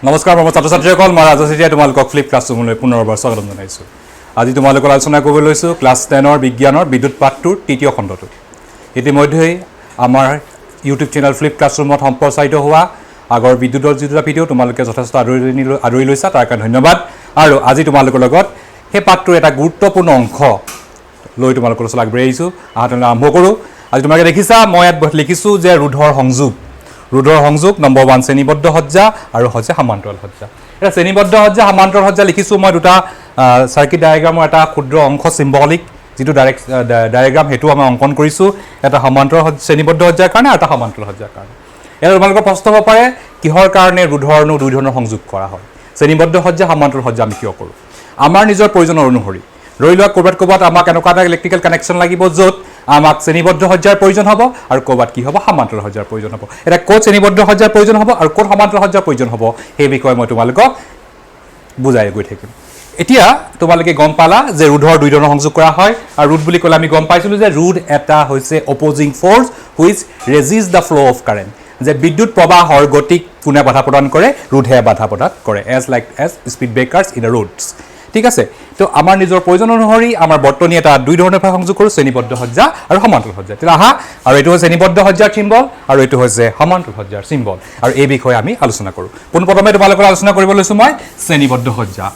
নমস্কাৰ মই ছাত্ৰ ছাত্ৰীসকল মই ৰাজেশ এতিয়া তোমালোকক ফ্লিপ ক্লাছৰুমলৈ পুনৰবাৰ স্বাগতম জনাইছোঁ। আজি তোমালোকৰ আলোচনা কৰিবলৈ লৈছোঁ ক্লাছ 10ৰ বিজ্ঞানৰ বিদ্যুৎ পাঠটোৰ তৃতীয় খণ্ডটো। ইতিমধ্যেই আমাৰ ইউটিউব চেনেল ফ্লিপ ক্লাছৰুমত সম্প্ৰচাৰিত হোৱা আগৰ বিদ্যুতৰ যিটো ভিডিঅ' তোমালোকে যথেষ্ট আদৰি লৈছা, তাৰ কাৰণে ধন্যবাদ। আৰু আজি তোমালোকৰ লগত সেই পাঠটোৰ এটা গুৰুত্বপূৰ্ণ অংশ লৈ তোমালোকৰ ওচৰত আগবাঢ়ি আহিছোঁ। আহোঁতে আৰম্ভ কৰোঁ। আজি তোমালোকে দেখিছা মই ইয়াত লিখিছোঁ যে ৰোধৰ সংযোগ নম্বৰ 1 শ্ৰেণীবদ্ধ সজ্জা আৰু হৈছে সমান্তৰাল সজ্জা। এটা শ্ৰেণীবদ্ধ সজ্জা সমান্তৰাল সজ্জা লিখিছোঁ মই দুটা চাৰ্কিট ডায়েগ্ৰামৰ এটা ক্ষুদ্ৰ অংশ চিম্বলিক যিটো ডায়েগ্ৰাম সেইটো আমি অংকন কৰিছোঁ এটা সমান্তৰাল শ্ৰেণীবদ্ধ সজ্জাৰ কাৰণে আৰু এটা সমান্তৰাল সজ্জাৰ কাৰণে। ইয়াত তোমালোকৰ প্ৰশ্ন হ'ব পাৰে কিহৰ কাৰণে ৰোধৰনো দুই ধৰণৰ সংযোগ কৰা হয়, শ্ৰেণীবদ্ধ সজ্জা সমান্তৰাল সজ্জা আমি কিয় কৰোঁ? আমাৰ নিজৰ প্ৰয়োজনৰ অনুসৰি ধৰি লোৱা ক'ৰবাত আমাক এনেকুৱা এটা ইলেক্ট্ৰিকেল কানেকশ্যন লাগিব য'ত আমাক শ্ৰেণীবদ্ধ সজ্জাৰ প্ৰয়োজন হ'ব আৰু ক'ৰবাত কি হ'ব সমান্তৰাল সজ্জাৰ প্ৰয়োজন হ'ব। এতিয়া ক'ত শ্ৰেণীবদ্ধ সজ্জাৰ প্ৰয়োজন হ'ব আৰু ক'ত সমান্তৰাল সজ্জাৰ প্ৰয়োজন হ'ব সেই বিষয়ে মই তোমালোকক বুজাই গৈ থাকিম। এতিয়া তোমালোকে গম পালা যে ৰোধৰ দুই ধৰণৰ সংযোগ কৰা হয় আৰু ৰোধ বুলি ক'লে আমি গম পাইছিলোঁ যে ৰোধ এটা হৈছে অপ'জিং ফ'ৰ্চ হুইচ ৰেজিষ্ট দ্য ফ্ল' অফ কাৰেণ্ট, যে বিদ্যুৎ প্ৰবাহৰ গতিক কোনে বাধা প্ৰদান কৰে, ৰোধে বাধা প্ৰদান কৰে, as speed breakers in the roads. ঠিক আছে, তো আমাৰ নিজৰ প্ৰয়োজন অনুসৰি আমাৰ বৰ্তনী এটা দুই ধৰণৰ সংযোগ কৰোঁ, শ্ৰেণীবদ্ধ সজ্জা আৰু সমান্তৰাল সজ্জা। তেতিয়া আহা আৰু এইটো হৈছে শ্ৰেণীবদ্ধ সজ্জাৰ চিম্বল আৰু এইটো হৈছে সমান্তৰাল সজ্জাৰ চিম্বল আৰু এই বিষয়ে আমি আলোচনা কৰোঁ। পোনপ্ৰথমে তোমালোকৰ আলোচনা কৰিব লৈছোঁ মই শ্ৰেণীবদ্ধ সজ্জা।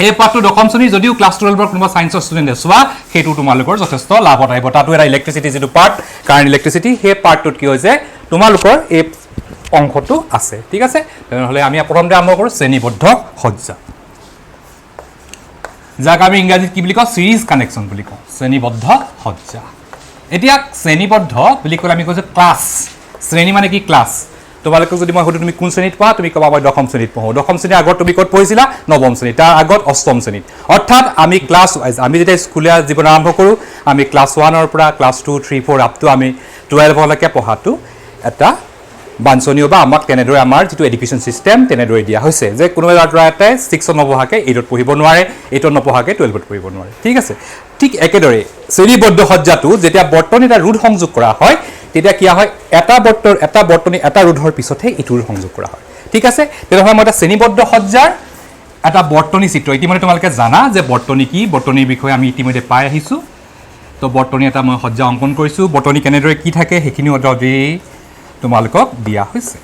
এই পাঠটো দশম শ্ৰেণী যদিও ক্লাছ 12ৰ কোনোবা ছায়েন্সৰ ষ্টুডেণ্টে চোৱা সেইটো তোমালোকৰ যথেষ্ট লাভত আহিব। তাতো এটা ইলেক্ট্ৰিচিটি যিটো পাৰ্ট কাৰেণ্ট ইলেক্ট্ৰিচিটি সেই পাৰ্টটোত কি হৈছে তোমালোকৰ এই অংশটো আছে। ঠিক আছে, তেনেহ'লে আমি প্ৰথমতে আৰম্ভ কৰোঁ শ্ৰেণীবদ্ধ সজ্জা, যাক আমি ইংৰাজীত কি বুলি কওঁ চিৰিজ কানেকশ্যন বুলি কওঁ, শ্ৰেণীবদ্ধ সজ্জা। এতিয়া শ্ৰেণীবদ্ধ বুলি ক'লে আমি কৈছোঁ ক্লাছ, শ্ৰেণী মানে কি ক্লাছ। তোমালোকক যদি মই সুধোঁ তুমি কোন শ্ৰেণীত পঢ়া, তুমি ক'বা মই দশম শ্ৰেণীত পঢ়োঁ। দশম শ্ৰেণীৰ আগত তুমি ক'ত পঢ়িছিলা? নৱম শ্ৰেণীত, তাৰ আগত অষ্টম শ্ৰেণীত। অৰ্থাৎ আমি ক্লাছ ৱাইজ আমি যেতিয়া স্কুলীয়া জীৱন আৰম্ভ কৰোঁ আমি ক্লাছ 1ৰ পৰা ক্লাছ 2, 3, 4 আপ টু আমি 12লৈকে পঢ়াটো এটা বাঞ্ছনীয় বা আমাক তেনেদৰে আমাৰ যিটো এডুকেশ্যন ছিষ্টেম তেনেদৰে দিয়া হৈছে যে কোনোবা ল'ৰা এটাই 6ত নপঢ়াকৈ 8ত পঢ়িব নোৱাৰে, 8ত নপঢ়াকৈ 12ত পঢ়িব নোৱাৰে। ঠিক আছে, ঠিক একেদৰে শ্ৰেণীবদ্ধ সজ্জাটো যেতিয়া বৰ্তনী এটা ৰোধ সংযোগ কৰা হয় তেতিয়া কি হয় এটা বৰ্তনী এটা ৰোধৰ পিছতহে ইটো ৰোধ সংযোগ কৰা হয়। ঠিক আছে, তেনেহ'লে মই এটা শ্ৰেণীবদ্ধ সজ্জাৰ এটা বৰ্তনী চিত্ৰ ইতিমধ্যে তোমালোকে জানা যে বৰ্তনী কি, বৰ্তনীৰ বিষয়ে আমি ইতিমধ্যে পাই আহিছোঁ। তো বৰ্তনী এটা মই সজ্জা অংকন কৰিছোঁ, বৰ্তনী কেনেদৰে কি থাকে সেইখিনি অলৰেডি তোমালোকক দিয়া হৈছে।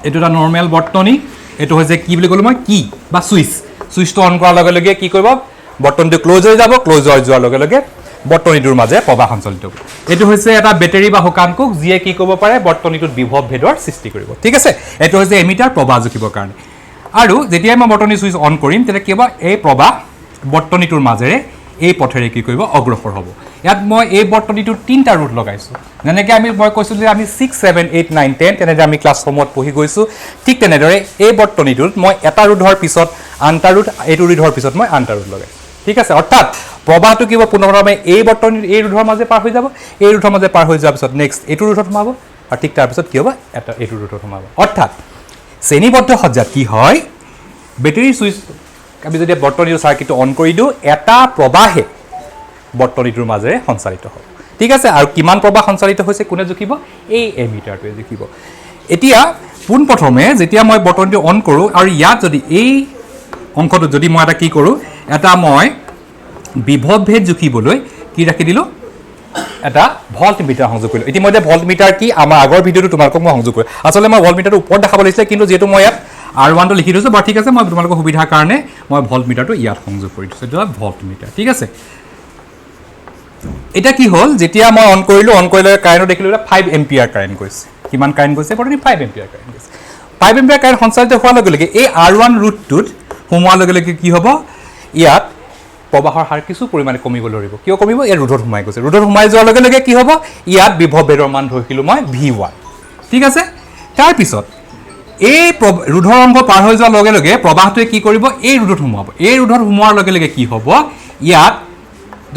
এইটো এটা নৰ্মেল বৰ্তনী, এইটো হৈছে কি বুলি ক'লোঁ মই কি বা ছুইচটো অন কৰাৰ লগে লগে কি কৰিব বৰ্তনীটো ক্ল'জ হৈ যাব, ক্ল'জ হৈ যোৱাৰ লগে লগে বৰ্তনীটোৰ মাজে প্ৰবাহ সঞ্চালিত হ'ব। এইটো হৈছে এটা বেটেৰী বা শুকান কোষ যিয়ে কি কৰিব পাৰে বৰ্তনীটোত বিভৱ ভেদৰ সৃষ্টি কৰিব। ঠিক আছে, এইটো হৈছে এমিটাৰ প্ৰবাহ জুখিবৰ কাৰণে। আৰু যেতিয়াই মই বৰ্তনী ছুইচ অন কৰিম তেতিয়া কি হ'ব এই প্ৰবাহ বৰ্তনীটোৰ মাজেৰে এই পথেৰে কি কৰিব অগ্ৰসৰ হ'ব। ইয়াত মই এই বৰ্তনীটোৰ 3টা ৰোধ লগাইছোঁ, যেনেকৈ মই কৈছোঁ যে আমি 6, 7, 8, 9, 10 তেনেদৰে আমি ক্লাছসমূহত পঢ়ি গৈছোঁ। ঠিক তেনেদৰে এই বৰ্তনীটোত মই এটা ৰোধৰ পিছত আনটা ৰোধ, এইটো ৰোধৰ পিছত মই আনটা ৰোধ লগাইছোঁ। ঠিক আছে, অৰ্থাৎ প্ৰবাহটো কি হ'ব পোনপ্ৰথমে এই বৰ্তনীৰ এই ৰোধৰ মাজে পাৰ হৈ যাব, এই ৰোধৰ মাজে পাৰ হৈ যোৱাৰ পিছত নেক্সট এইটো ৰোধত সোমাব আৰু ঠিক তাৰপিছত কি হ'ব এইটো ৰোধত সোমাব। অৰ্থাৎ শ্ৰেণীবদ্ধ সজ্জাত কি হয় বেটেৰী ছুইচ আমি যদি বৰ্তনীটোৰ চাৰ্কিটটো অন কৰি দিওঁ এটা প্ৰবাহে বৰ্তনীটোৰ মাজেৰে সঞ্চালিত হ'ব। ঠিক আছে, আৰু কিমান প্ৰবাহ সঞ্চালিত হৈছে কোনে জুখিব? এই এমিটাৰটোৱে জুখিব। এতিয়া পোনপ্ৰথমে যেতিয়া মই বৰ্তনীটো অন কৰোঁ আৰু ইয়াত যদি এই অংশটোত যদি মই এটা কি কৰোঁ এটা মই বিভৱ ভেদ জুখিবলৈ কি ৰাখি দিলোঁ এটা ভল্ট মিটাৰ সংযোগ কৰিলোঁ। ইতিমধ্যে ভল্ট মিটাৰ কি আমাৰ আগৰ ভিডিঅ'টো তোমালোকক মই সংযোগ কৰিলোঁ। আচলতে মই ভল্ট মিটাৰটো ওপৰত দেখাব লাগিছিলে কিন্তু যিহেতু মই ইয়াত R1টো লিখি দিছোঁ বাৰু ঠিক আছে, মই তোমালোকৰ সুবিধাৰ কাৰণে মই ভল্ট মিটাৰটো ইয়াত সংযোগ কৰি দিছোঁ। এইটো ভল্ট মিটাৰ। ঠিক আছে, এতিয়া কি হ'ল যেতিয়া মই অন কৰিলোঁ কাৰেণ্টটো দেখিলোঁ 5 এম্পিয়াৰ কাৰেণ্ট গৈছে। কিমান কাৰেণ্ট গৈছে বৰ্তনী 5 এম্পিয়াৰ কাৰেণ্ট গৈছে। 5 এম্পিয়াৰ কাৰেণ্ট সঞ্চালিত হোৱাৰ লগে লগে এই R1 ৰোধটোত সোমোৱাৰ লগে লগে কি হ'ব ইয়াত প্ৰবাহৰ হাৰ কিছু পৰিমাণে কমিব ধৰিব। কিয় কমিব? এই ৰোধত সোমাই গৈছে। ৰোধত সোমাই যোৱাৰ লগে লগে কি হ'ব ইয়াত বিভৱ ভেদৰ মান ধৰিছিলোঁ মই V1। ঠিক আছে, তাৰপিছত এই ৰোধৰ অংশ পাৰ হৈ যোৱাৰ লগে লগে প্ৰবাহটোৱে কি কৰিব এই ৰোধত সোমাব। এই ৰোধত সোমোৱাৰ লগে লগে কি হ'ব ইয়াত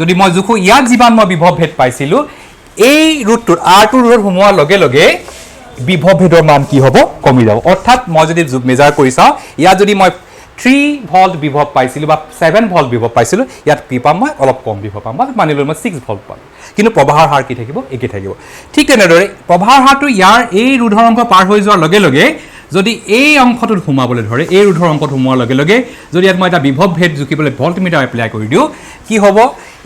যদি মই জোখোঁ ইয়াত যিমান মই বিভৱ ভেদ পাইছিলোঁ এই ৰোধটোত R2 ৰোধত সোমোৱাৰ লগে লগে বিভৱ ভেদৰ মান কি হ'ব কমি যাব। অৰ্থাৎ মই যদি মেজাৰ কৰি চাওঁ ইয়াত যদি মই 3 ভল্ট বিভৱ পাইছিলোঁ বা 7 ভল্ট বিভৱ পাইছিলোঁ ইয়াত কি পাম মই অলপ কম বিভৱ পাম মই মানি লৈ মই 6 ভল্ট পালোঁ কিন্তু প্ৰবাহৰ হাৰ কি থাকিব একে থাকিব ঠিক তেনেদৰে প্ৰবাহৰ হাৰটো ইয়াৰ এই ৰোধৰ অংশ পাৰ হৈ যোৱাৰ লগে লগে যদি এই অংশটোত সোমাবলৈ ধৰে এই ৰোধৰ অংশত সোমোৱাৰ লগে লগে যদি ইয়াত মই এটা বিভৱ ভেদ জুখিবলৈ ভল্টমিটাৰ এপ্লাই কৰি দিওঁ কি হ'ব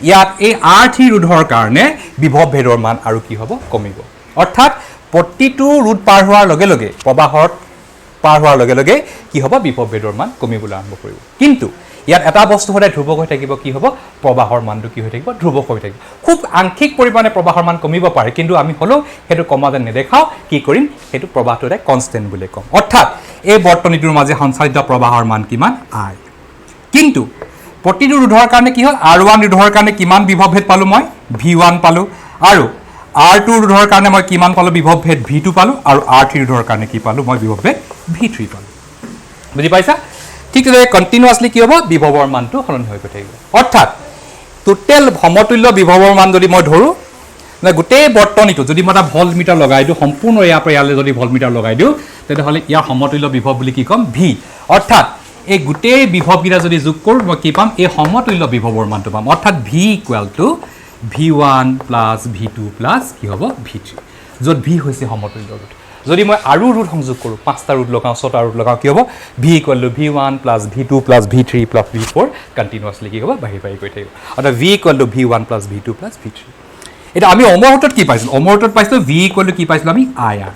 ইয়াত এই R3 ৰোধৰ কাৰণে বিভৱ ভেদৰ মান আৰু কি হ'ব কমিব অৰ্থাৎ প্ৰতিটো ৰোধ পাৰ হোৱাৰ লগে লগে প্ৰবাহৰ পাৰ হোৱাৰ লগে লগে কি হ'ব বিভৱ ভেদৰ মান কমিবলৈ আৰম্ভ কৰিব কিন্তু ইয়াত এটা বস্তু সদায় ধ্ৰুৱক হৈ থাকিব কি হ'ব প্ৰবাহৰ মানটো কি হৈ থাকিব ধ্ৰুৱক হৈ থাকিব খুব আংশিক পৰিমাণে প্ৰবাহৰ মান কমিব পাৰে কিন্তু আমি হলেও সেইটো কমা যেন নেদেখাও কি কৰিম সেইটো প্ৰবাহটো এটা কনষ্টেণ্ট বুলি ক'ম অৰ্থাৎ এই বৰ্তনীটোৰ মাজে সঞ্চালিত প্ৰবাহৰ মান কিমান I কিন্তু প্ৰতিটো ৰোধৰ কাৰণে কি হ'ল R1 ৰোধৰ কাৰণে কিমান বিভৱ ভেদ পালোঁ মই V1 পালোঁ আৰু R2 ৰোধৰ কাৰণে মই কিমান পালোঁ বিভৱ ভেদ V2 পালোঁ আৰু R3 ৰোধৰ কাৰণে কি পালোঁ মই বিভৱ ভেদ V3 পালোঁ বুজি পাইছা ঠিক তেনেদৰে কণ্টিনিউৱাছলি কি হ'ব বিভৱৰ মানটো সলনি হৈ গৈ থাকিব অৰ্থাৎ টোটেল সমতুল্য বিভৱৰ মান যদি মই ধৰোঁ গোটেই বৰ্তনীটো যদি মই এটা ভল্টমিটাৰ লগাই দিওঁ সম্পূৰ্ণ ইয়াৰ পৰা ইয়ালৈ যদি ভল্টমিটাৰ লগাই দিওঁ তেতিয়াহ'লে ইয়াৰ সমতুল্য বিভৱ বুলি কি ক'ম V অৰ্থাৎ এই গোটেই বিভৱকেইটা যদি যোগ কৰোঁ মই কি পাম এই সমতুল্য বিভৱৰ মানটো পাম অৰ্থাৎ V equal to V1 plus V2 plus কি হ'ব V3 য'ত V হৈছে সমতুল্য ৰোধ যদি মই আৰু ৰোধ সংযোগ কৰোঁ 5টা ৰোধ লগাওঁ 6টা ৰোধ লগাওঁ কি হ'ব V equal to V1 plus V2 plus V3 plus V4 continuously কি হ'ব বাঢ়ি বাঢ়ি গৈ থাকিব অৰ্থাৎ V equal to V1 plus V2 plus V3 এটা আমি অমৰতত কি পাইছিলোঁ অমৰতত পাইছিলোঁ V ইকুৱেল টু কি পাইছিলোঁ আমি IR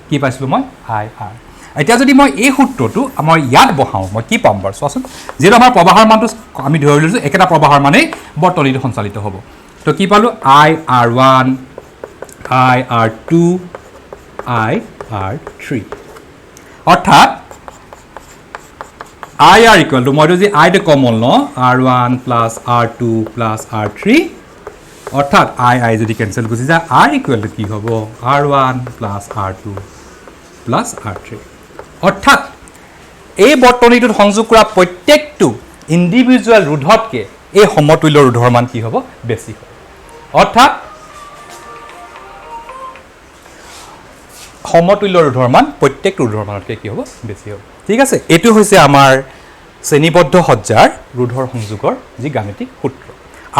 কি পাইছিলোঁ মই IR এতিয়া যদি মই এই সূত্ৰটো আমাৰ ইয়াত বহাওঁ মই কি পাম বাৰু চোৱাচোন যিহেতু আমাৰ প্ৰবাহৰ মানটো আমি ধৰি লৈছোঁ একেটা প্ৰবাহৰ মানেই বৰ্তনীটো সঞ্চালিত হ'ব তো কি পালোঁ IR1 IR2 IR3 অৰ্থাৎ IR ইকুৱেল টু মইতো যদি আইটো কমন লওঁ R1 plus R2 plus R3 অৰ্থাৎ I যদি কেঞ্চেল গুচি যায় R ইকুৱেল টু কি হ'ব R1 plus R2 plus R3 অৰ্থাৎ এই বৰ্তনীটোত সংযোগ কৰা প্ৰত্যেকটো ইণ্ডিভিজুৱেল ৰোধতকৈ এই সমতুল্য ৰোধৰ মান কি হ'ব বেছি হ'ব অৰ্থাৎ সমতুল্য ৰোধৰ মান প্ৰত্যেকটো ৰোধৰ মানতকৈ কি হ'ব বেছি হ'ব ঠিক আছে এইটো হৈছে আমাৰ শ্ৰেণীবদ্ধ সজ্জাৰ ৰোধৰ সংযোগৰ যি গাণিতিক সূত্ৰ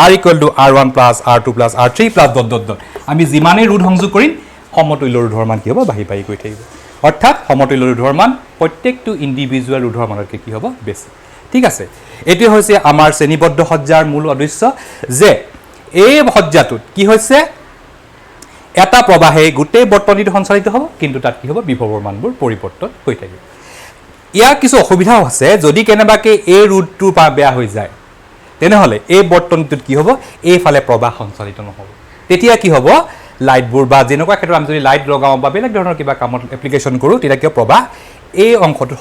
R equal to R1 plus R2 plus R3 plus dot dot dot আমি যিমানেই ৰোধ সংযোগ কৰিম সমতুল্য ৰোধৰ মান কি হ'ব বাঢ়ি বাঢ়ি গৈ থাকিব অৰ্থাৎ সমতুল্য ৰোধৰ মান প্ৰত্যেকটো ইণ্ডিভিজুৱেল ৰোধৰ মানতকৈ কি হ'ব বেছি ঠিক আছে এইটো হৈছে আমাৰ শ্ৰেণীবদ্ধ সজ্জাৰ মূল উদ্দেশ্য যে এই সজ্জাটোত কি হৈছে এটা প্ৰবাহে গোটেই বৰ্তনীটো সঞ্চালিত হ'ব কিন্তু তাত কি হ'ব বিভৱৰ মানবোৰ পৰিৱৰ্তন হৈ থাকিব ইয়াৰ কিছু অসুবিধাও আছে যদি কেনেবাকৈ এই ৰোধটো বেয়া হৈ যায় তেনেহ'লে এই বৰ্তনীটোত কি হ'ব এইফালে প্ৰবাহ সঞ্চালিত নহ'ব তেতিয়া কি হ'ব লাইটবোৰ বা যেনেকুৱা ক্ষেত্ৰত আমি যদি লাইট লগাওঁ বা বেলেগ ধৰণৰ কিবা কামত এপ্লিকেশ্যন কৰোঁ তেতিয়া কিয় প্ৰবাহ এই অংশটো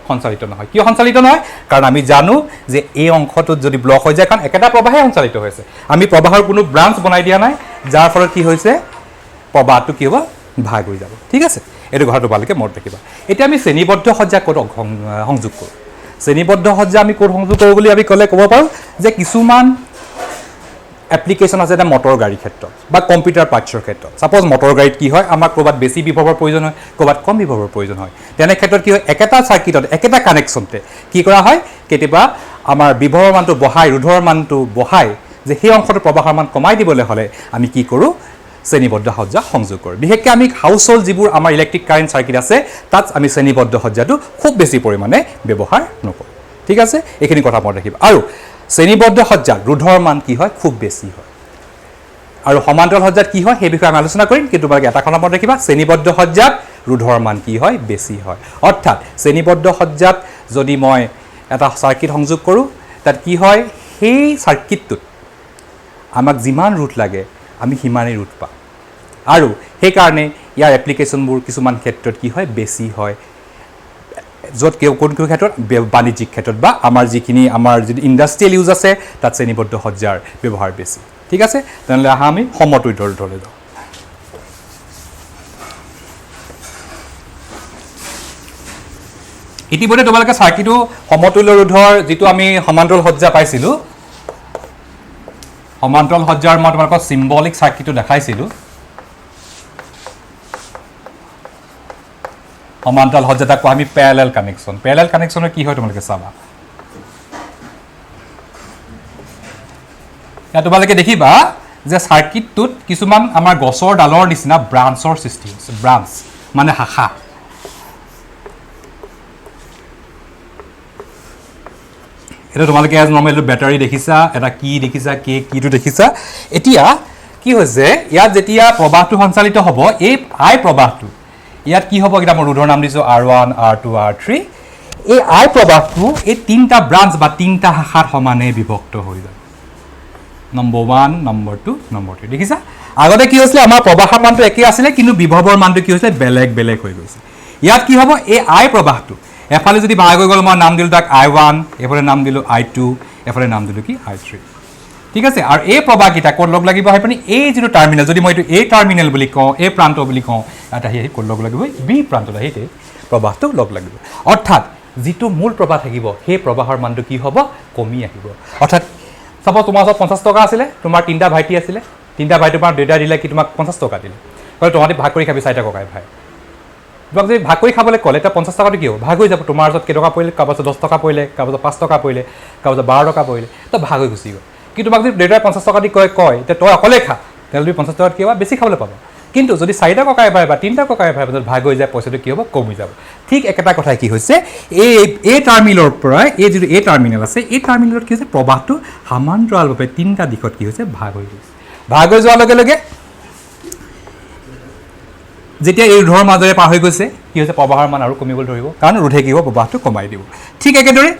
সঞ্চালিত নহয় কিয় সঞ্চালিত নহয় কাৰণ আমি জানো যে এই অংশটোত যদি ব্লক হৈ যায় কাৰণ একেটা প্ৰবাহে সঞ্চালিত হৈছে আমি প্ৰবাহৰ কোনো ব্ৰাঞ্চ বনাই দিয়া নাই যাৰ ফলত কি হৈছে প্ৰবাহটো কি হ'ব ভাগ হৈ যাব ঠিক আছে এইটো কথাটো ভালকৈ মনত ৰাখিবা এতিয়া আমি শ্ৰেণীবদ্ধ সজ্জা ক'ত সংযোগ কৰোঁ শ্ৰেণীবদ্ধ সজ্জা আমি ক'ত সংযোগ কৰোঁ বুলি আমি ক'লে ক'ব পাৰোঁ যে কিছুমান এপ্লিকেশ্যন আছে এটা মটৰ গাড়ীৰ ক্ষেত্ৰত বা কম্পিউটাৰ পাৰ্টছৰ ক্ষেত্ৰত ছাপ'জ মটৰ গাড়ীত কি হয় আমাক ক'ৰবাত বেছি বিভৱৰ প্ৰয়োজন হয় ক'ৰবাত কম বিভৱৰ প্ৰয়োজন হয় তেনে ক্ষেত্ৰত কি হয় একেটা চাৰ্কিটত একেটা কানেকশ্যনতে কি কৰা হয় কেতিয়াবা আমাৰ বিভৱৰ মানটো বঢ়াই ৰোধৰ মানটো বঢ়াই যে সেই অংশটো প্ৰবাহৰ মান কমাই দিবলৈ হ'লে আমি কি কৰোঁ শ্ৰেণীবদ্ধ সজ্জা সংযোগ কৰোঁ বিশেষকৈ আমি হাউচ হোল্ড যিবোৰ আমাৰ ইলেক্ট্ৰিক কাৰেণ্ট চাৰ্কিট আছে তাত আমি শ্ৰেণীবদ্ধ সজ্জাটো খুব বেছি পৰিমাণে ব্যৱহাৰ নকৰোঁ ঠিক আছে এইখিনি কথা মনত ৰাখিবা আৰু শ্ৰেণীবদ্ধ সজ্জাত ৰোধৰ মান কি হয় খুব বেছি হয় আৰু সমান্তৰাল সজ্জাত কি হয় সেই বিষয়ে আমি আলোচনা কৰিম কিন্তু তোমালোকে এটা কথা মনত ৰাখিবা শ্ৰেণীবদ্ধ সজ্জাত ৰোধৰ মান কি হয় বেছি হয় অৰ্থাৎ শ্ৰেণীবদ্ধ সজ্জাত যদি মই এটা চাৰ্কিট সংযোগ কৰোঁ তাত কি হয় সেই চাৰ্কিটটোত আমাক যিমান ৰোধ লাগে আমি সিমানেই ৰোধ পাওঁ আৰু সেইকাৰণে ইয়াৰ এপ্লিকেশ্যনবোৰ কিছুমান ক্ষেত্ৰত কি হয় বেছি হয় য'ত কোন ক্ষেত্ৰত বাণিজ্যিক ক্ষেত্ৰত বা আমাৰ যিখিনি আমাৰ যদি ইণ্ডাষ্ট্ৰিয়েল ইউজ আছে তাত শ্ৰেণীবদ্ধ সজ্জাৰ ব্যৱহাৰ বেছি ঠিক আছে তেনেহ'লে আহা আমি সমতুল্য ৰোধলৈ যাওঁ ইতিমধ্যে তোমালোকে চাৰ্কিটো সমতুল্য ৰোধৰ যিটো আমি সমান্তৰাল সজ্জা পাইছিলোঁ সমান্তৰাল সজ্জাৰ মই তোমালোকক চিম্বলিক চাৰ্কিটটো দেখাইছিলোঁ সমান্তৰাল সজ্জা তাক কোৱা আমি প্যাৰেলাল কানেকশ্যন প্যাৰেলাল কানেকশ্যনৰ কি হয় তোমালোকে চাবা ইয়াত তোমালোকে দেখিবা যে সাৰ্কিটটোত কিছুমান আমাৰ গছৰ ডালৰ নিচিনা ব্ৰাঞ্চৰ সৃষ্টি হৈছে ব্ৰাঞ্চ মানে শাখা এটা তোমালোকে এজ নৰ্মেল বেটাৰী দেখিছা এটা কি দেখিছা কিটো দেখিছা এতিয়া কি হৈছে ইয়াত যেতিয়া প্ৰবাহটো সঞ্চালিত হ'ব এই আই প্ৰবাহটো ইয়াত কি হ'ব এটা মই ৰোধৰ নাম দিছো R1 R2 R3 এই আই প্ৰবাহটো এই তিনটা ব্ৰাঞ্চ বা তিনটা শাখাত সমানে বিভক্ত হৈ যায় নম্বৰ 1 নম্বৰ 2 নম্বৰ 3 দেখিছা আগতে কি হৈছিলে আমাৰ প্ৰবাহৰ মানটো একে আছিল কিন্তু বিভৱৰ মানটো কি হৈছিলে বেলেগ বেলেগ হৈ গৈছে ইয়াত কি হ'ব এই আই প্ৰবাহটো এফালে যদি ভাগ হৈ গ'ল মই নাম দিলো তাক I1 এফালে নাম দিলো I2 এফালে নাম দিলো কি I3 ঠিক আছে আৰু এই প্ৰবাহকিটা কোড লগ লাগিব হয় পানি এই যেটো টাৰ্মিনাল যদি মই এটো এ টাৰ্মিনাল বুলি কওঁ এ প্ৰান্ত বুলি কওঁ এটা হে কোড লগ লাগিব বি প্ৰান্তত হেতে প্ৰবাহটো লগ লাগিব অৰ্থাৎ যেটো মূল প্ৰবাহ থাকিব সেই প্ৰবাহৰ মানটো কি হ'ব কমি আহিব অৰ্থাৎ সব তোমাৰ 50 টকা আছিল তোমাৰ তিনটা ভাইটি আছিল তিনটা ভাইটিৰ পৰা দুটা দিলে কি তোমাক 50 টকা দিলে কয় তোমাতে ভাগ কৰি খাবি 4 টকা ভাই তোমাক যদি ভাগ কৰি খাবলৈ ক'লে তা 50 টকাটো কি হ'ব ভাগ হৈ যাব তোমাৰ ওচৰত কেই টকা পৰিলে কাবাছত 10 টকা পৰিলে কাবাছত 5 টকা পৰিলে কাবাছত 12 টকা পৰিলে তো ভাগ হৈ গুচি গ'ল কিন্তু তোমাক যদি দেউতাই 50 টকা দি কয় তে তই অকলে খা তেল তুমি 50 টকা কি হ'ব বেছি খাবলৈ পাবা কিন্তু যদি 4টা ককাই ভাই বা 3টা ককাই ভাই ভাগ হৈ যায় পইচাটো কি হ'ব কমি যাব ঠিক একেটা কথা কি হৈছে এই টাৰ্মিনালৰ পৰা এই যে এই টাৰ্মিনাল আছে এই টাৰ্মিনালত কি হৈছে প্ৰবাহটো সমান্তৰালভাৱে তিনটা দিশত কি হৈছে ভাগ হৈ গৈছে ভাগ হৈ যোৱাৰ লগে লগে যেতিয়া এই ৰোধৰ মাজেৰে পাৰ হৈ গৈছে কি হৈছে প্ৰবাহৰ মান আৰু কমিবলৈ ধৰিব কাৰণ ৰোধে কি হ'ব প্ৰবাহটো কমাই দিব ঠিক একেদৰে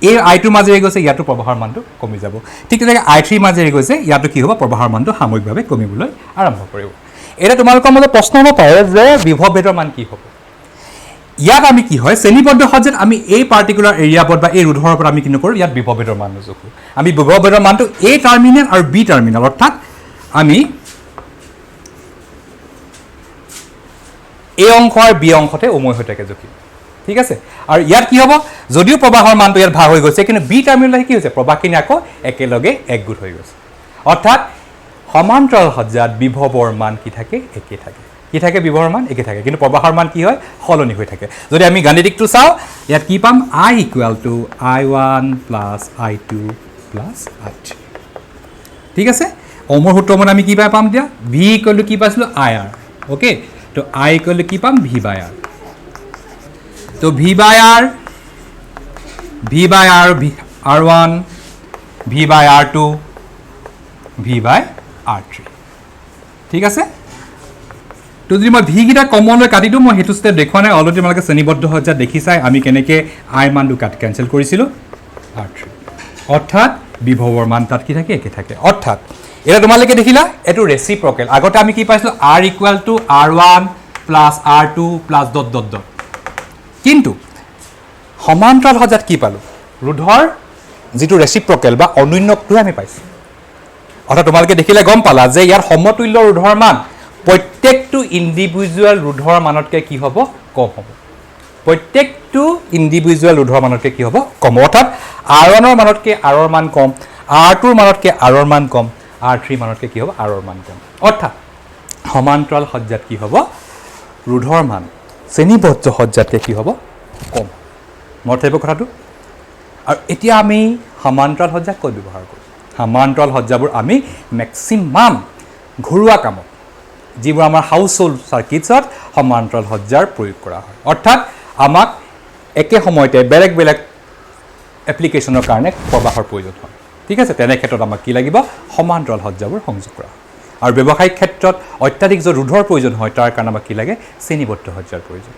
এই I2 মাজেৰে গৈছে ইয়াতো প্ৰবাহৰ মানটো কমি যাব ঠিক তেনেকৈ I3 মাজেৰে গৈছে ইয়াতো কি হ'ব প্ৰবাহৰ মানটো সাময়িকভাৱে কমিবলৈ আৰম্ভ কৰিব এটা তোমালোকৰ মাজত প্ৰশ্ন হ'ব পাৰে যে বিভৱ ভেদৰ মান কি হ'ব ইয়াত আমি কি হয় শ্ৰেণীবদ্ধ সজ্জাত আমি এই পাৰ্টিকুলাৰ এৰিয়াত বা এই ৰোধৰ ওপৰত আমি কি নকৰো ইয়াত বিভৱ ভেদৰ মান নজোখো আমি বিভৱ ভেদৰ মানটো A টাৰ্মিনেল আৰু B টাৰ্মিনেল অৰ্থাৎ আমি এই অংশ আৰু বি অংশতে উমৈ হৈ থাকে জকি ঠিক আছে আৰু ইয়াত কি হ'ব যদিও প্ৰবাহৰ মানটো ইয়াত ভাগ হৈ গৈছে কিন্তু বি টাৰ্মিনেল কি হৈছে প্ৰবাহখিনি আকৌ একেলগে একগোট হৈ গৈছে অৰ্থাৎ সমান্তৰাল সজ্জাত বিভৱৰ মান কি থাকে একে থাকে কি থাকে বিভৱৰ মান একে থাকে কিন্তু প্ৰবাহৰ মান কি হয় সলনি হৈ থাকে যদি আমি গাণিতিকটো চাও ইয়াত কি পাম I = I1 + I2 + I3 ঠিক আছে অমৰ সূত্ৰ মানে আমি কি পাম দিয়া V = কি পাইছিলো IR ওকে তো I = কি পাম V/R তো V/R R1 V/R2 V/R3 ঠিক আছে তো যদি মই ভি গিটা কমনলৈ কাটি দিওঁ মই হেতু স্টেপ দেখুৱা নাই অলৰেডি তোমালোকে শ্ৰেণীবদ্ধ সজ্জা দেখিছাই আমি কেনেকৈ I মানটো কেনসেল কৰিছিলো R3 অৰ্থাৎ বিভৱৰ মান তাত কি থাকে একে থাকে অৰ্থাৎ এটা তোমালোকে দেখিলা এটো ৰেচিপ্ৰকেল আগতে আমি কি পাইছিলো R = R1 + R2 + ... কিন্তু সমান্তৰাল সজ্জাত কি পালো ৰোধৰ যেটো ৰেচিপ্ৰকেল বা অনন্যকটো আমি পাইছো অৰ্থাৎ তোমালোকে দেখিলে গম পালা যে ইয়াৰ সমতুল্য ৰোধৰ মান প্ৰত্যেকটো ইন্ডিভিজুৱেল ৰোধৰ মানতকৈ কি হ'ব কম হ'ব প্ৰত্যেকটো ইন্ডিভিজুৱেল ৰোধৰ মানতকৈ কি হ'ব কম অৰ্থাৎ R1 ৰ মানতকৈ R ৰ মান কম R2 ৰ মানতকৈ R ৰ মান কম R3 মানতকৈ কি হ'ব R ৰ মান কম অৰ্থাৎ সমান্তৰাল সজ্জাত কি হ'ব ৰোধৰ মান শ্ৰেণীবদ্ধ সজ্জাতকৈ কি হ'ব কম মনত থাকিব কথাটো আৰু এতিয়া আমি সমান্তৰাল সজ্জা ক'ত ব্যৱহাৰ কৰোঁ সমান্তৰাল সজ্জাবোৰ আমি মেক্সিমাম ঘৰুৱা কামত যিবোৰ আমাৰ হাউচ হোল্ড সাৰ্কিটছত সমান্তৰাল সজ্জাৰ প্ৰয়োগ কৰা হয় অৰ্থাৎ আমাক একে সময়তে বেলেগ বেলেগ এপ্লিকেশ্যনৰ কাৰণে প্ৰবাহৰ প্ৰয়োজন হয় ঠিক আছে তেনে ক্ষেত্ৰত আমাক কি লাগিব সমান্তৰাল সজ্জাবোৰ সংযোগ কৰা আৰু ব্যৱসায়িক ক্ষেত্ৰত অত্যাধিক যে ৰোধৰ প্ৰয়োজন হয় তাৰ কাৰণে আমাক কি লাগে শ্ৰেণীবদ্ধ সজ্জাৰ প্ৰয়োজন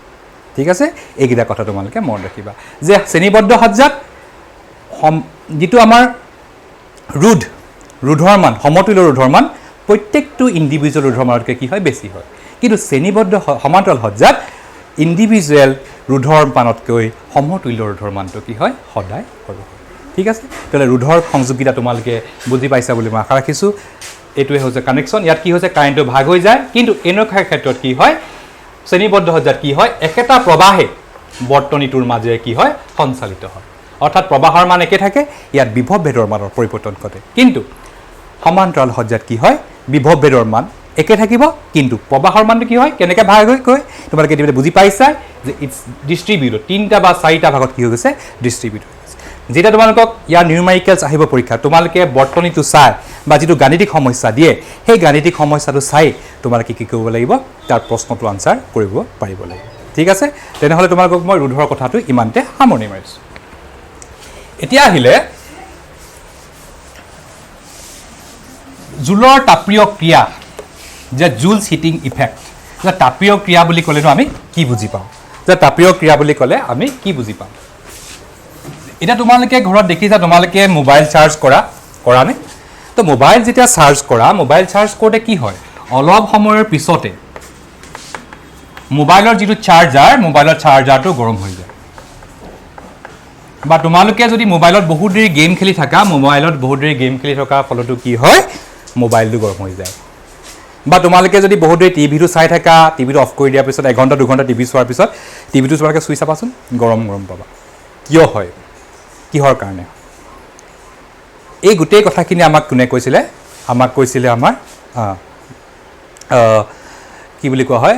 ঠিক আছে এইকেইটা কথা তোমালোকে মনত ৰাখিবা যে শ্ৰেণীবদ্ধ সজ্জাত যেটো আমাৰ ৰোধৰ মান সমতুল্য ৰোধৰ মান প্ৰত্যেকটো ইন্ডিভিজুৱেল ৰোধৰ মানতকৈ কি হয় বেছি হয় কিন্তু শ্ৰেণীবদ্ধ সমান্তৰাল সজ্জাত ইন্ডিভিজুৱেল ৰোধৰ মানতকৈ সমতুল্য ৰোধৰ মানটো কি হয় সদায় সৰু হয় ঠিক আছে তেলে ৰোধৰ সংযোগিতা তোমালোকে বুজি পাইছা বুলি মই আশা ৰাখিছো এটোৱে হৈছে কানেকশ্যন ইয়াত কি হৈছে কাৰেণ্টটো ভাগ হৈ যায় কিন্তু এনেকুৱা ক্ষেত্ৰত কি হয় শ্ৰেণীবদ্ধ সজ্জাত কি হয় একেটা প্ৰবাহে বৰ্তনীটোৰ মাজেৰে কি হয় সঞ্চালিত হয় অৰ্থাৎ প্ৰবাহৰ মান একে থাকে ইয়াত বিভৱ ভেদৰ মানৰ পৰিৱৰ্তন ঘটে কিন্তু সমান্তৰাল সজ্জাত কি হয় বিভৱ ভেদৰ মান একে থাকিব কিন্তু প্ৰবাহৰ মানটো কি হয় কেনেকৈ ভাগ হৈ গৈ তোমালোকে এতিয়া বুজি পাইছা যে ইটছ ডিষ্ট্ৰিবিউটেড 3টা বা 4টা ভাগত কি হৈ গৈছে ডিষ্ট্ৰিবিউট হৈ গৈছে যেতিয়া তোমালোকক ইয়াৰ নিউমাৰিকেলছ আহিব পৰীক্ষা তোমালোকে বৰ্তনীটো চাই বা যিটো গাণিতিক সমস্যা দিয়ে সেই গাণিতিক সমস্যাটো চাই তোমালোকে কি কৰিব লাগিব তাৰ প্ৰশ্নটো আনসাৰ কৰিব পাৰিব লাগিব ঠিক আছে তেনেহলে তোমালোকক মই ৰোধৰ কথাটো ইমানতে সামৰণি মাৰিছো এতিয়া আহিলে জুলৰ তাপীয় ক্ৰিয়া যে জুলছ হিটিং ইফেক্ট যে তাপীয় ক্ৰিয়া বুলি ক'লেনো আমি কি বুজি পাওঁ যে তাপীয় ক্ৰিয়া বুলি ক'লে আমি কি বুজি পাওঁ এটা তোমালোকে ঘৰত দেখিছা তোমালোকে মোবাইল চাৰ্জ কৰা নে তো মোবাইল যেতিয়া চাৰ্জ কৰা মোবাইল চাৰ্জ কৰোঁতে কি হয় অলপ সময়ৰ পিছতে মোবাইলৰ যিটো চাৰ্জাৰটো গৰম হৈ যায় বা তোমালোকে যদি মোবাইলত বহুত দেৰি গেম খেলি থাকা মোবাইলত বহুত দেৰি গেম খেলি থকাৰ ফলতো কি হয় মোবাইলটো গৰম হৈ যায় বা তোমালোকে যদি বহুত দেৰি টিভিটো চাই থাকা টিভিটো অফ কৰি দিয়াৰ পিছত 1 ঘণ্টা 2 ঘণ্টা টিভি চোৱাৰ পিছত টিভিটো তোমালোকে চুই চাবাচোন গৰম পাবা কিয় হয় কিহৰ কাৰণে এই গোটেই কথাখিনি আমাক কোনে কৈছিলে আমাৰ কি বুলি কোৱা হয়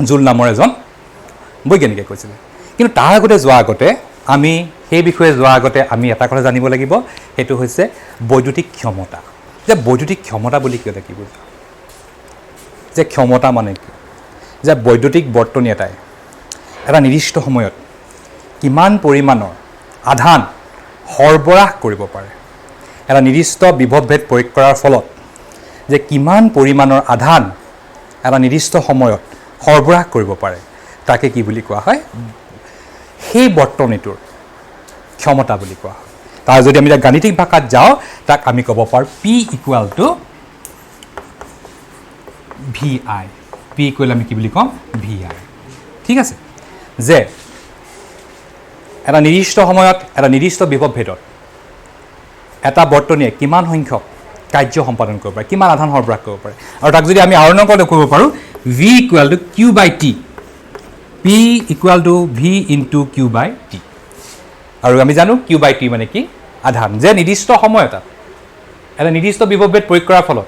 জুল নামৰ এজন বৈজ্ঞানিকে কৈছিলে কিন্তু তাৰ আগতে যোৱা আগতে আমি সেই বিষয়ে যোৱা আগতে আমি এটা কথা জানিব লাগিব সেইটো হৈছে বৈদ্যুতিক ক্ষমতা যে বৈদ্যুতিক ক্ষমতা বুলি কিয় কি বুজা যে ক্ষমতা মানে কি যে বৈদ্যুতিক বৰ্তনী এটাই এটা নিৰ্দিষ্ট সময়ত কিমান পৰিমাণৰ আধান সৰবৰাহ কৰিব পাৰে এটা নিৰ্দিষ্ট বিভৱভেদ প্ৰয়োগ কৰাৰ ফলত যে কিমান পৰিমাণৰ আধান এটা নিৰ্দিষ্ট সময়ত সৰবৰাহ কৰিব পাৰে তাকে কি বুলি কোৱা হয় সেই বৰ্তনীটোৰ ক্ষমতা বুলি কোৱা হয় তাৰ যদি আমি গাণিতিক ভাষাত যাওঁ তাক আমি ক'ব পাৰোঁ P = VI P = আমি কি বুলি ক'ম VI ঠিক আছে যে এটা নিৰ্দিষ্ট সময়ত এটা নিৰ্দিষ্ট বিভৱভেদত এটা বৰ্তনীয়ে কিমান সংখ্যক কাৰ্য সম্পাদন কৰিব পাৰে কিমান আধান সৰবৰাহ কৰিব পাৰে আৰু তাক যদি আমি আহৰণ কৰি কৰিব পাৰোঁ V = Q/T P = V × Q/T আৰু আমি জানো Q/T মানে কি আধান যে নিৰ্দিষ্ট সময়ত এটা নিৰ্দিষ্ট বিভৱভেদ প্ৰয়োগ কৰাৰ ফলত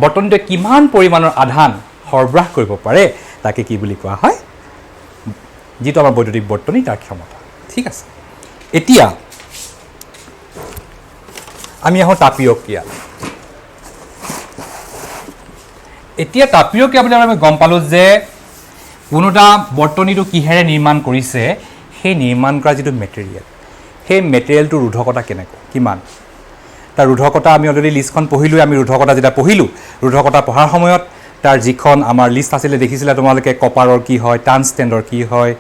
বৰ্তনীটোৱে কিমান পৰিমাণৰ আধান সৰবৰাহ কৰিব পাৰে তাকে কি বুলি কোৱা হয় যিটো আমাৰ বৈদ্যুতিক বৰ্তনী তাৰ ক্ষমতা ঠিক আছে এতিয়া আমি আহোঁ তাপীয় ক্ৰিয়া এতিয়া তাপীয় ক্ৰিয়া বুলি আমি গম পালোঁ যে কোনোটা বৰ্তনীটো কিহেৰে নিৰ্মাণ কৰিছে সেই নিৰ্মাণ কৰা যিটো মেটেৰিয়েল সেই মেটেৰিয়েলটোৰ ৰোধকতা কেনেকুৱা কিমান তাৰ ৰোধকতা আমি অলৰেডি লিষ্টখন পঢ়িলোঁ আমি ৰোধকতা যেতিয়া পঢ়িলোঁ ৰোধকতা পঢ়াৰ সময়ত তাৰ যিখন আমাৰ লিষ্ট আছিলে দেখিছিলে তোমালোকে কপাৰৰ কি হয় টানষ্টেণ্ডৰ কি হয়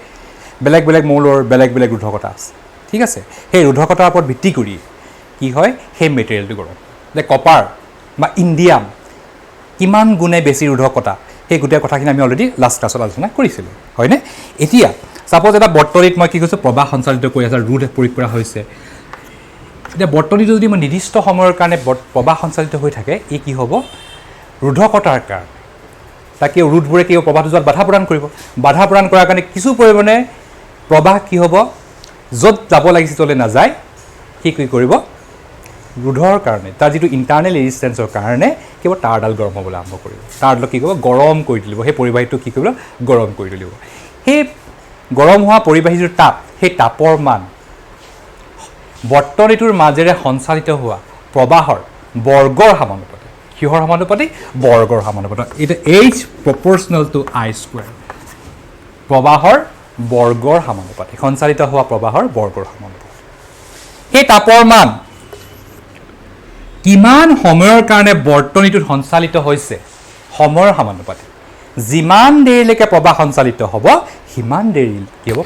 বেলেগ বেলেগ মৌলৰ বেলেগ বেলেগ ৰোধকতা আছে ঠিক আছে সেই ৰোধকতাৰ ওপৰত ভিত্তি কৰি কি হয় সেই মেটেৰিয়েলটো গৰম যে কপাৰ বা ইণ্ডিয়াম কিমান গুণে বেছি ৰোধকতা সেই গোটেই কথাখিনি আমি অলৰেডি লাষ্ট ক্লাছত আলোচনা কৰিছিলোঁ হয়নে এতিয়া সাপোজ এটা বৰ্তনীত মই কি কৈছোঁ প্ৰবাহ সঞ্চালিত কৰি আছে ৰোধ প্ৰয়োগ কৰা হৈছে এতিয়া বৰ্তনীটো যদি মই নিৰ্দিষ্ট সময়ৰ কাৰণে প্ৰবাহ সঞ্চালিত হৈ থাকে ই কি হ'ব ৰোধকতাৰ কাৰণে তাকে ৰোধবোৰে কি প্ৰবাহটো যোৱাত বাধা প্ৰদান কৰিব বাধা প্ৰদান কৰাৰ কাৰণে কিছু পৰিমাণে প্ৰবাহ কি হ'ব য'ত যাব লাগিছিল তলে নাযায় কি কৰিব ৰোধৰ কাৰণে তাৰ যিটো ইণ্টাৰনেল ৰেজিষ্টেঞ্চৰ কাৰণে কেৱল তাঁৰডাল গৰম হ'বলৈ আৰম্ভ কৰিব তাঁৰডাল কি কৰিব গৰম কৰি তুলিব সেই পৰিবাহীটো কি কৰিব গৰম কৰি তুলিব সেই গৰম হোৱা পৰিবাহীটোৰ তাপ সেই তাপৰ মান বৰ্তনীটোৰ মাজেৰে সঞ্চালিত হোৱা প্ৰবাহৰ বৰ্গৰ সমানুপাতি কিহৰ সমানুপাতি বৰ্গৰ সমানুপাতি এটা H proportional to I², প্ৰবাহৰ বৰ্গৰ সমানুপাতি সঞ্চালিত হোৱা প্ৰবাহৰ বৰ্গৰ সমানুপাতি সেই তাপৰ মান কিমান সময়ৰ কাৰণে বৰ্তনীটোত সঞ্চালিত হৈছে সময়ৰ সমানুপাতি যিমান দেৰিলৈকে প্ৰবাহ সঞ্চালিত হ'ব সিমান দেৰি কি হ'ব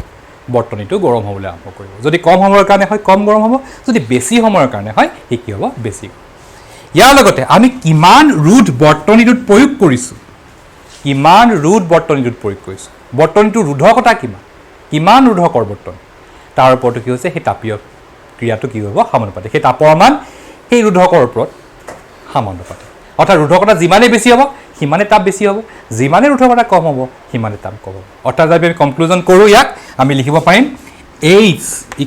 বৰ্তনীটো গৰম হ'বলৈ আৰম্ভ কৰিব যদি কম সময়ৰ কাৰণে হয় কম গৰম হ'ব যদি বেছি সময়ৰ কাৰণে হয় ই কি হ'ব বেছি ইয়াৰ লগতে আমি কিমান ৰোধ বৰ্তনীটোত প্ৰয়োগ কৰিছোঁ বৰ্তনীটোৰ ৰোধকতা কিমান ৰোধকৰ বৰ্তনী তাৰ ওপৰতো কি হৈছে সেই তাপীয় ক্ৰিয়াটো কি হ'ব সমানুপাতি সেই তাপৰ মান সেই ৰোধকৰ ওপৰত সমানুপাতি অৰ্থাৎ ৰোধকতা যিমানেই বেছি হ'ব সিমানে তাপ বেছি হ'ব যিমানে ৰোধকতা কম হ'ব সিমানে তাপ কম হ'ব অৰ্থাৎ যদি আমি কনক্লুজন কৰোঁ ইয়াক আমি লিখিব পাৰিম H =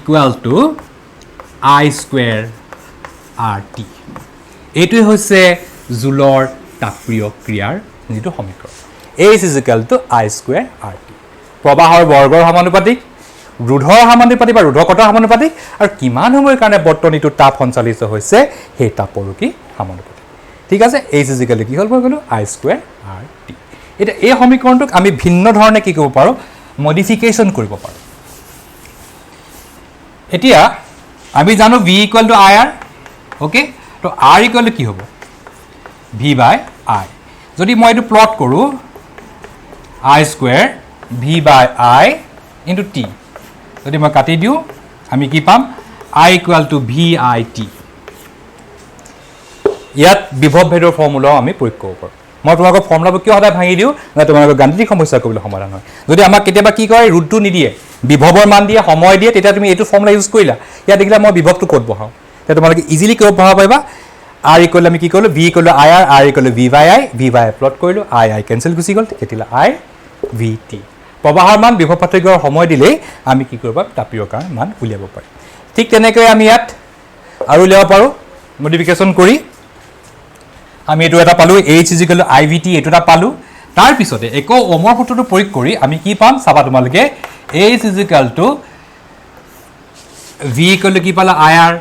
I² RT এইটোৱে হৈছে জুলৰ তাপীয় ক্ৰিয়াৰ যিটো সমীকৰণ H = I²RT প্ৰবাহৰ বৰ্গৰ সমানুপাতিক ৰোধৰ সমানুপাতিক বা ৰোধকতাৰ সমানুপাতিক আৰু কিমান সময়ৰ কাৰণে বৰ্তনীটো তাপ সঞ্চালিত হৈছে সেই তাপৰো কি সমানুপাতিক ঠিক আছে H কি হ'ল মই ক'লো I²RT এটা এই সমীকৰণটোক আমি ভিন্ন ধৰণে কি কৰিব পাৰো মডিফিকেশন কৰিব পাৰো এতিয়া আমি জানো V = IR ওকে তো R = কি হ'ব V/I যদি মই এটো প্লট কৰো I² V/I * T যদি মই কাটি দিও আমি কি পাম I = VIT ইয়াত বিভৱ ভেদৰ ফৰ্মুলা আমি প্ৰয়োগ কৰিব পাৰো মই তোমাক ফৰ্মুলাবোৰ কিয় সদায় ভাঙি দিও না তোমালোকৰ গাণিতিক সমস্যা কৰিবলৈ সমাধান হয় যদি আমাক কেতিয়াবা কি কয় ৰুটটো নিদিয়ে বিভৱৰ মান দিয়ে সময় দিয়ে তেতিয়া তুমি এইটো ফৰ্মুলা ইউজ কৰিলা ইয়াত দেখিলা মই বিভৱটো ক'ত বহাও তেতিয়া তোমালোকে ইজিলি ক'ত বহাব পাৰিবা R = আমি কি কৰিলো V = IR R = V/I V/I plot কৰিলো I কেনসেল গুচি গ'ল তেতিয়া I VT প্ৰবাহৰ মান বিভৱ পাৰ্থক্যৰ সময় দিলে আমি কি কৰিব তাপীয়কাৰ মান উলিয়াব পাৰিম ঠিক তেনেকৈ আমি ইয়াত আৰু উলিয়াব পাৰো মডিফিকেশন কৰি আমি এটো এটা পালো H = IVT এটো এটা পালো তাৰ পিছতে একো ওমৰ সূত্ৰটো প্ৰয়োগ কৰি আমি কি পাম চাবা তোমালোকে H = V কি পালা IR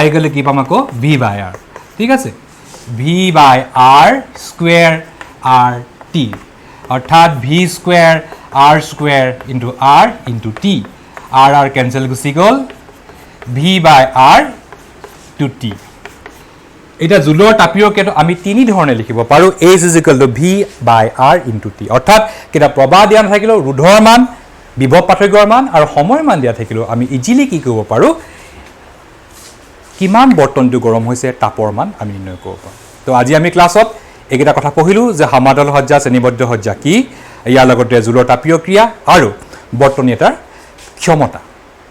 I কি পাম আকৌ V/R ঠিক আছে V/R²RT অৰ্থাৎ V²R² R * T R cancel গুচি গ'ল V/R/T এটা জুলৰ তাপীয় কেটো আমি তিনি ধৰণে লিখিব পাৰো H = V/R * T অৰ্থাৎ কেটা প্ৰবাহ দিয়া থাকিলো ৰোধৰ মান বিভৱ পাৰ্থক্যৰ মান আৰু সময়ৰ মান দিয়া থাকিলো আমি ইজিলি কি কৰিব পাৰো কিমান বৰ্তনটো গৰম হৈছে তাপৰ মান আমি নিৰ্ণয় কৰিব পাৰো তো আজি আমি ক্লাছত এইকেইটা কথা পঢ়িলো যে সমাদল সজ্জা শ্ৰেণীবদ্ধ সজ্জা কি ইয়াৰ লগতে জুলৰ তাপীয় ক্ৰিয়া আৰু বৰ্তনী এটাৰ ক্ষমতা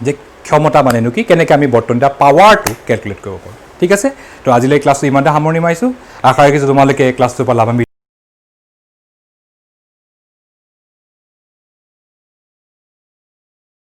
যে ক্ষমতা মানেনো কি কেনেকৈ আমি বৰ্তনীটা পাৱাৰটো ক্যালকুলেট কৰিব পাৰো ঠিক আছে তো আজিলৈ ক্লাছটো ইমানতে সামৰণি মাৰিছো আশা ৰাখিছো তোমালোকে ক্লাছটো লাভান্বিত